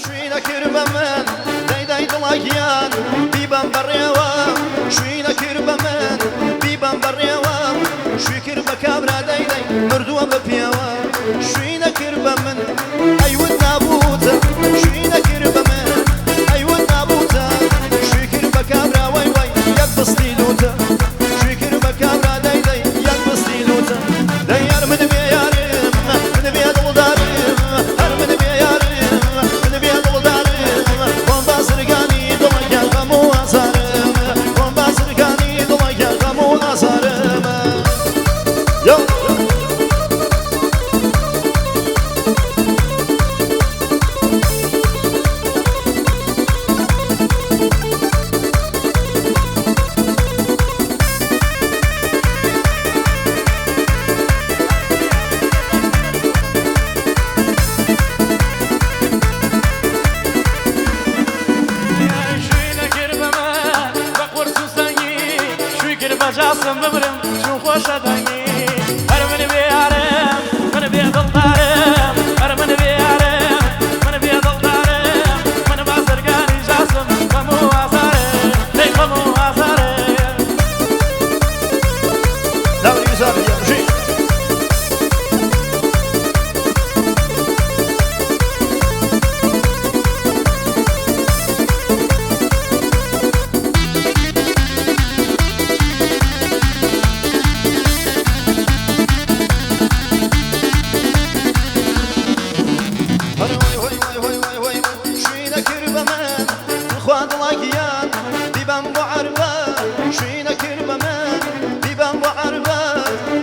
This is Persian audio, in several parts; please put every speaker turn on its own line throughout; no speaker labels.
شوينة كربة من داي دلاجيان بيبان بريوا شوينة كربة من بيبان بريوا شوي كربة كابرا داي مردوة ببيوا شوينة كربة من أيوة نابوتا شوينة كربة من أيوة نابوتا شوي كربة كابرا واي يد بسطيلوتا شوي كربة كابرا داي يد بسطيلوتا دايار من بيارم من بياد ودارم هر من بيارم من بياد ودارم وان بازرگانی دلگه غمو آزارم وان بازرگانی دلگه غمو آزارم یو
جاسم ببرم شو خوش دنگی هر من بیارم من بیدل دارم هر من بیارم من بیدل دارم من بازرگانی جاسم غمو آزاره ای غمو آزاره
داوری زاری یمشی شوينة كربة من بيبان بعربة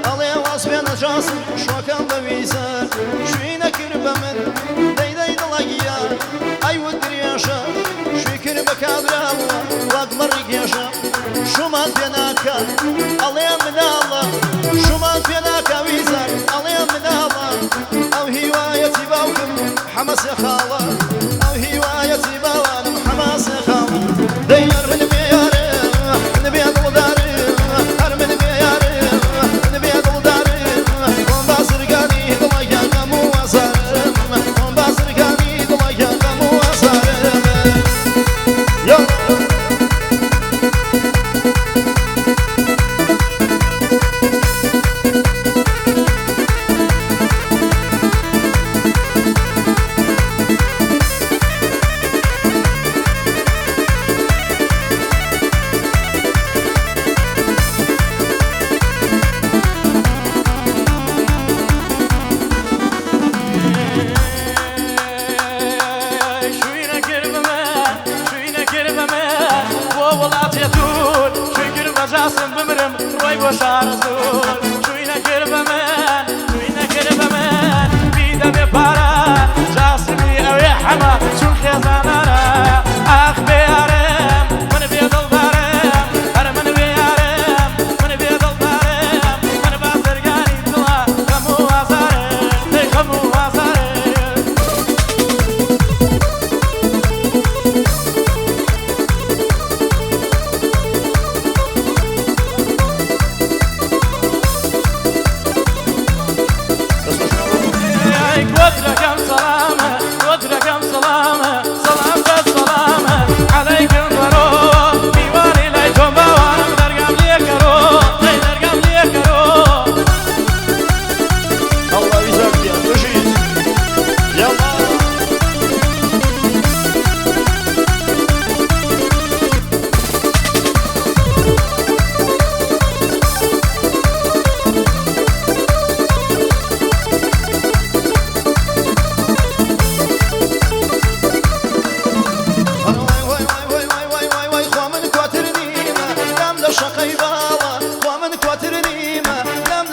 علي واسبينا جاسم شوكان بويزان شوينة كربة من داي دلاجيان أي ودرياشا شوي كربة كابرا واقمر رقياشا شو ما بيناكا علي من الله شو ما بيناكا ويزان علي من الله أو هوايتي باوكم حماس يا خالة أو هوايتي باوانم حماس يا خالة ديار من بيارم من بيد ودارم هر من بيارم من بيد ودارم وان بازرگانی دلگه غمو آزارم وان بازرگانی دلگه غمو آزارم یا
جاسم بمرم روی بشار زور شوینه کربه من بیدم پارا جاسمی اوی حما چون خیزانانا آخ بیارم من بیدل دارم هر من بیارم من بیدل دارم من بازرگانی دلا غمو آزاره ای غمو آزاره قدركم سلامة سلام بالسلامة عليكم برو ديواني ليكم بوانم درقم ليكرو اي درقم ليكرو
الله يسعدك يا رشيد يلا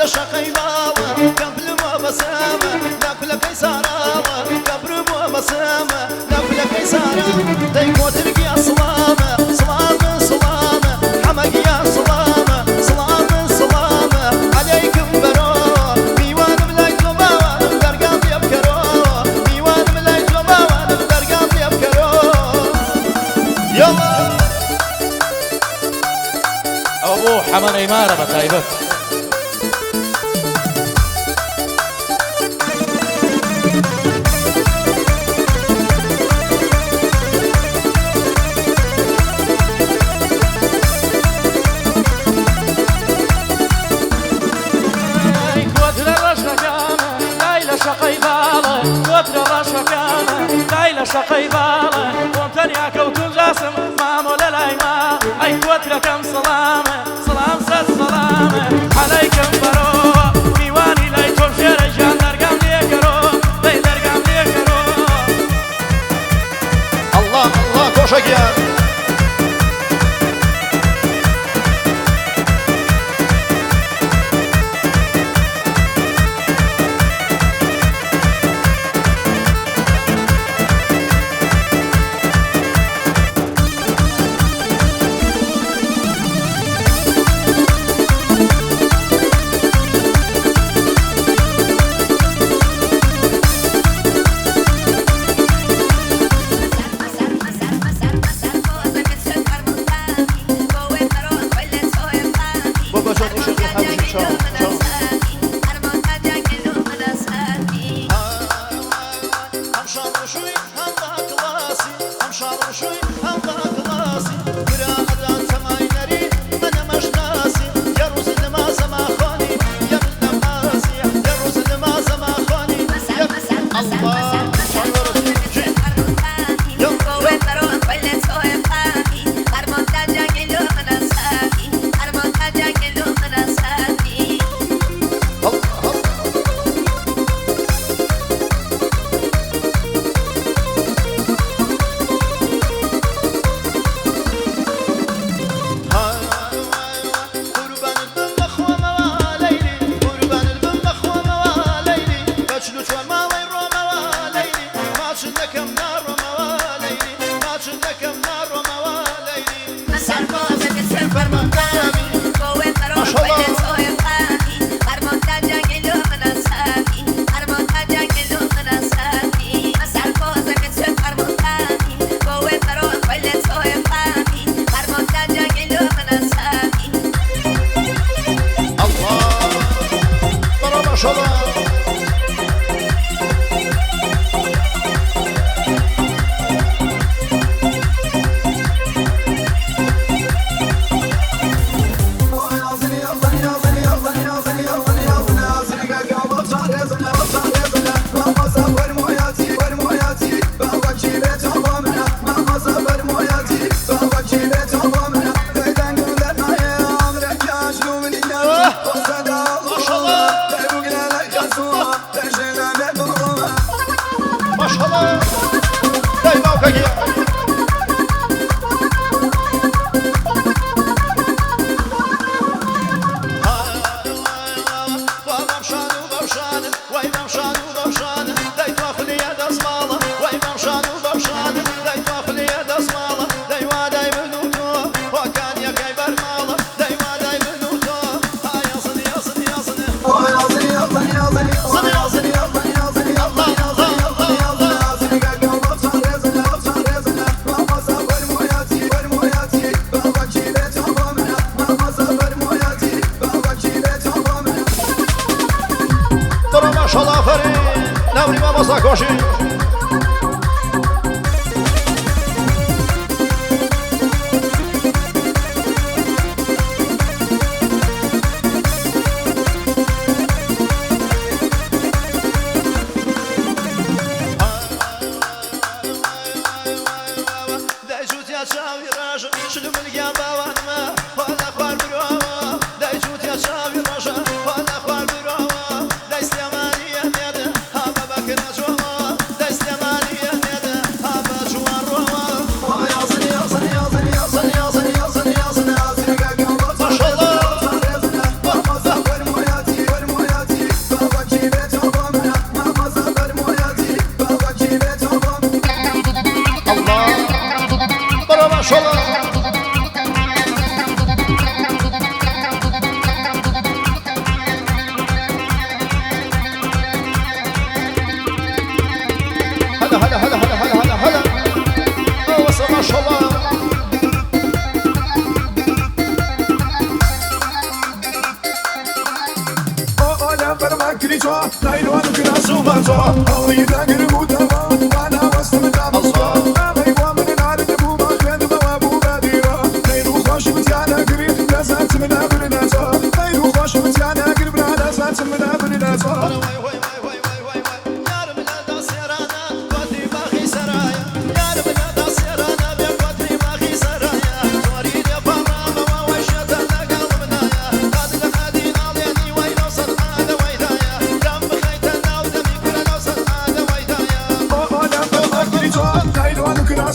شقي باوا قبل ما بسامة لا كل كيسارة قبل ما بسامة لا كل كيسارة دايكوت يا سلامة سلامة سلامة حمق يا سلامة سلامة سلامة عليكم برو ديوان ملاك باوا درقام يبكرو ديوان ملاك باوا درقام يبكرو يلا
ابو حمد إمارة بتايبت شقي بالا ومتنيا كوتو جاسم مامو للايما اي توتركم سلامه سلام سد سلامه عليكم برو ميواني لا يتوفر جان درقام ليكرو لي درقام ليكرو
الله الله كوشك يا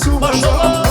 ما شاء الله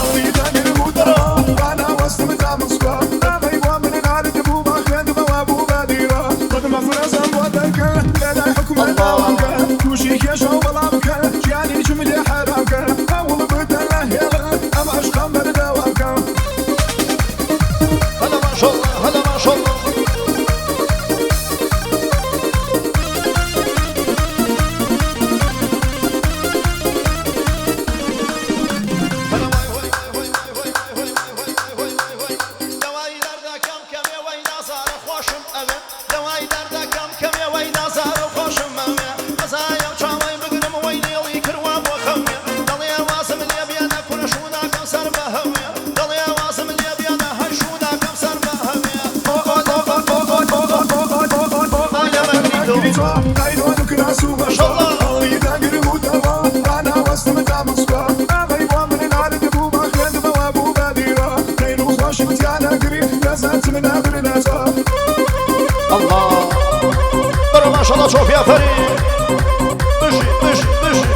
الله برا ما شاء الله شوف يا فريق بشي بشي بشي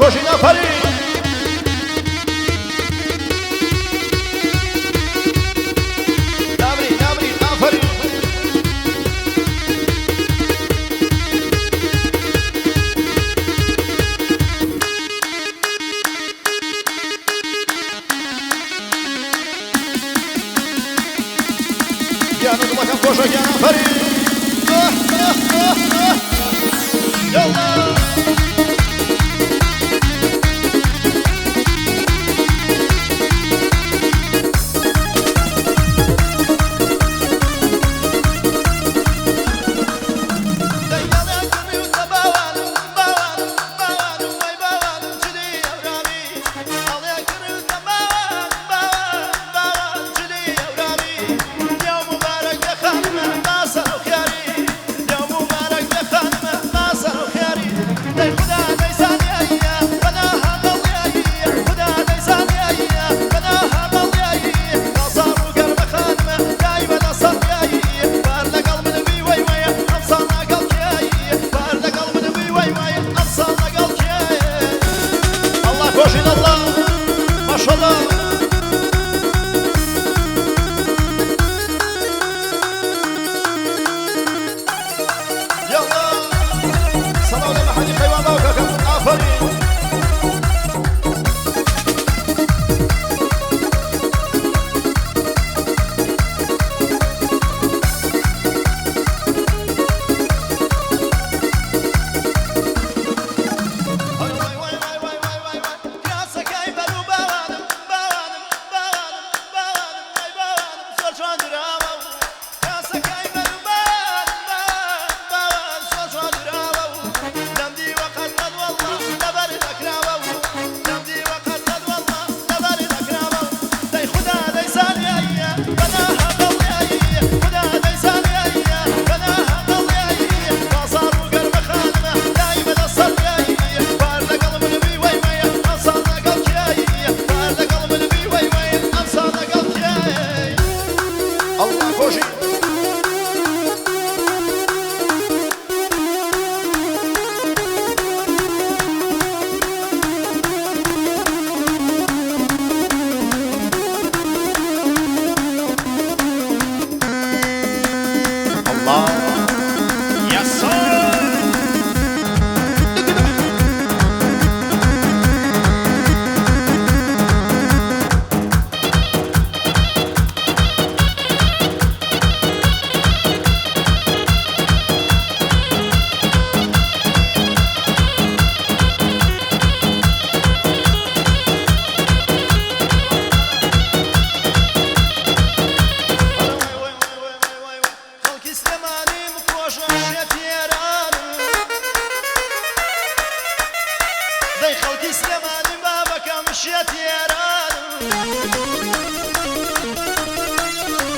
Coxinha farinha Abre, a farinha يا نضمك الكوشة يا فريق يلا يا مبارك يا خانم ما صاروا خياري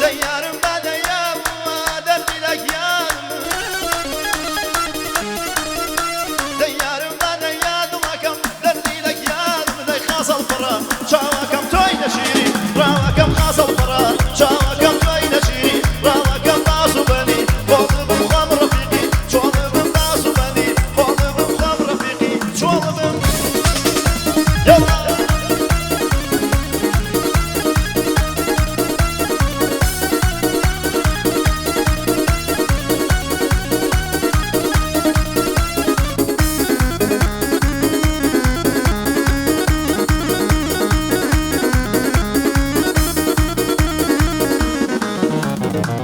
ديارم بديام ودردي لك يارم ديارم بديام لكم دردي لك يارم دي خاص الفرا شاوكم توي نشيري راوكم خاص الفرا شاوكم توي نشيري راوكم باسو بني فوض بمخام رفيقي شوض بمباسو بني فوض بمخام رفيقي شوض بم يلا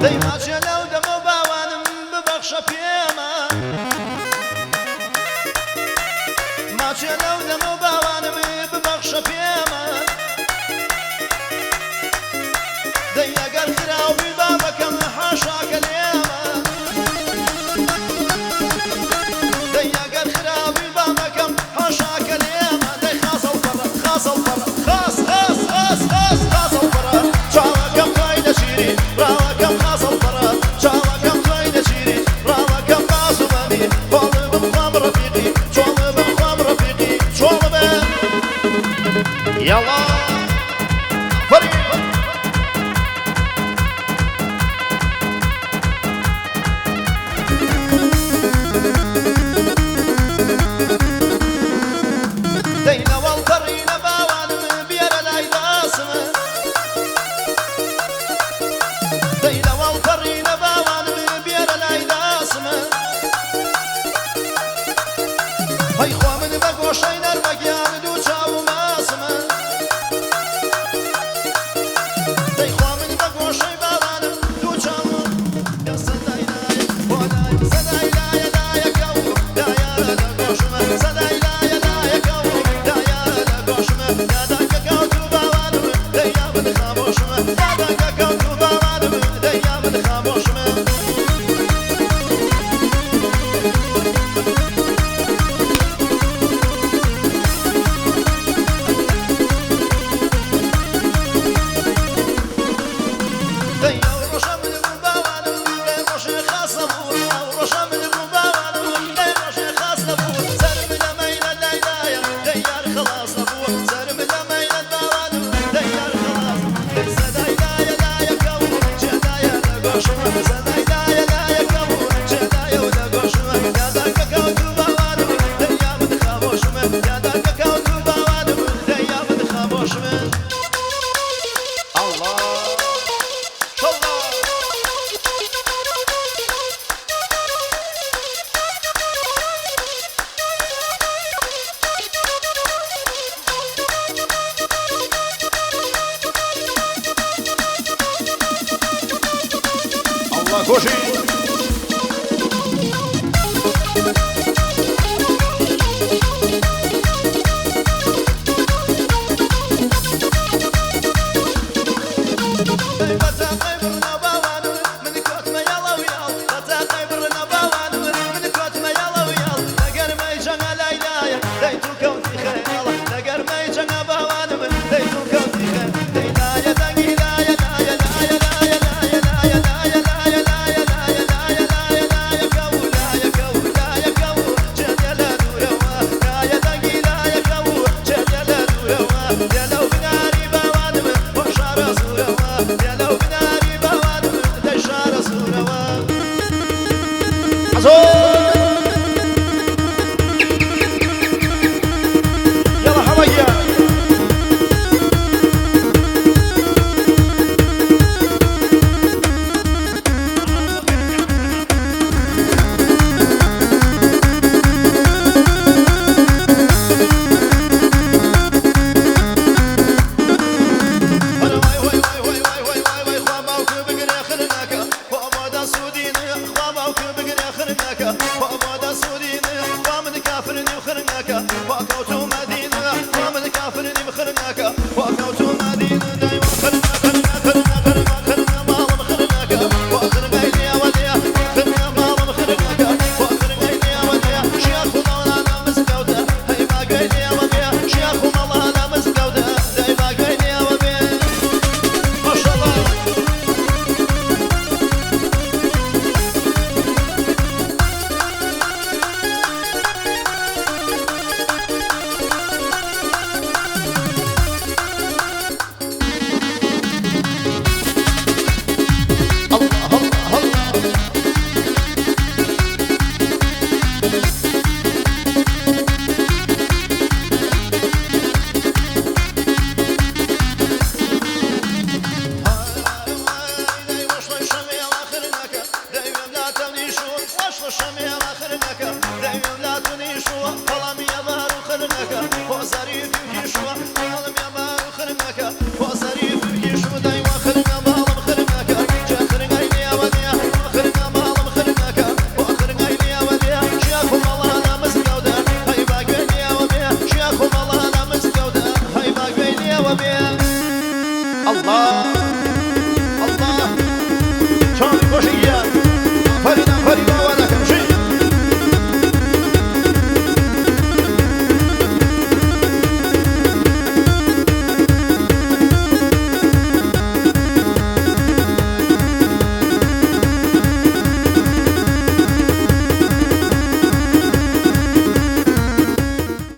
دەیما جێلەو دەمە و باوانم ببەخشە پێمە ماچێ لەو دەمە و باوانم ببەخشە پێمە دەی ئەگەر خراوی بابەکەم حاشاکە لێمە دەی ئەگەر خراوی بابەکەم حاشاکە لێمە دەی خاسە الفەڕە خاسە الفەڕە خاس خاس خاس خاس خاسە الفەڕە چاوەکەم توی نەشیری ڕاوەکەم خاسە الفەڕە چاوەکەم توی نەشیری ڕاوەکەم باسو بەنی فۆڵ بمخوام ڕەفیقی چۆڵ بمخوام ڕەفیقی چۆڵ بێ یەڵا فەری دەینەوەڵ پەڕینە باوانم بێرە لای داسمە دەینەوەڵ پەڕینە باوانم بێرە لای داسمە هەی خوا من بە گۆشەی نەرمەگیان دوو چاو و ماسمە دەی خوا من بە گۆشەی باوانم دوو چاو یا سەدای لایە بۆ لای سەدای لایە لایەکە و دایە لە گۆشمە سەدای لایە لایەکە و دایە لە گۆشمە یاداکە کەوت و باوانم دەیا من خامۆشمە یاداکە کەوت و باوانم دەیا من خامۆشمە دەی ئەو ڕۆژە من بوو باوانم لێ ڕۆژێ خاس نەبوو ئەو ڕۆژە من بوو باوانم لێ ڕۆژێ خاس نەبوو سەرم لە مەیلە لای لایە دەی یار خەلاص نەبوو سەرم لە مەیلە باوانم دەی یار خەلاص سەدای لایە لایەکە و جێدایە لە گۆشمە سەدای لایە لایەکە و جێدایە و لە گۆشمە یاداکە کەوت و باوانم دەیا من خامۆشمە یاداکە کەوت و باوانم دەیا من خامۆشمە الله الله الله كوشي